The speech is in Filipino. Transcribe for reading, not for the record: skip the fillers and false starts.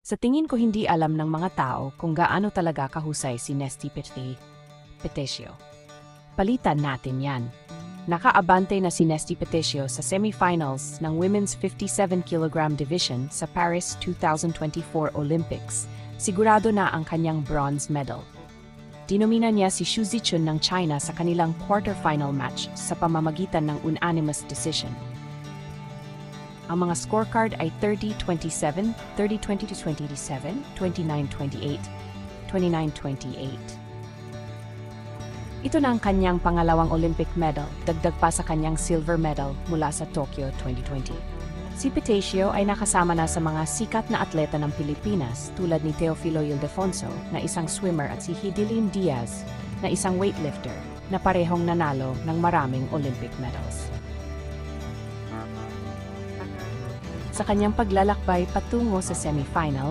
Sa tingin ko hindi alam ng mga tao kung gaano talaga kahusay si Nesty Petesio. Palitan natin yan. Nakaabante na si Nesty Petesio sa semifinals ng Women's 57 kg division sa Paris 2024 Olympics. Sigurado na ang kanyang bronze medal. Dinomina niya si Xu Zichun ng China sa kanilang quarterfinal match sa pamamagitan ng unanimous decision. Ang mga scorecard ay 30-27, 30-20-27, 29-28, 29-28. Ito na ang kanyang pangalawang Olympic medal, dagdag pa sa kanyang silver medal mula sa Tokyo 2020. Si Petesio ay nakasama na sa mga sikat na atleta ng Pilipinas tulad ni Teofilo Ildefonso na isang swimmer at si Hidilyn Diaz na isang weightlifter na parehong nanalo ng maraming Olympic medals. Sa kanyang paglalakbay patungo sa semifinal,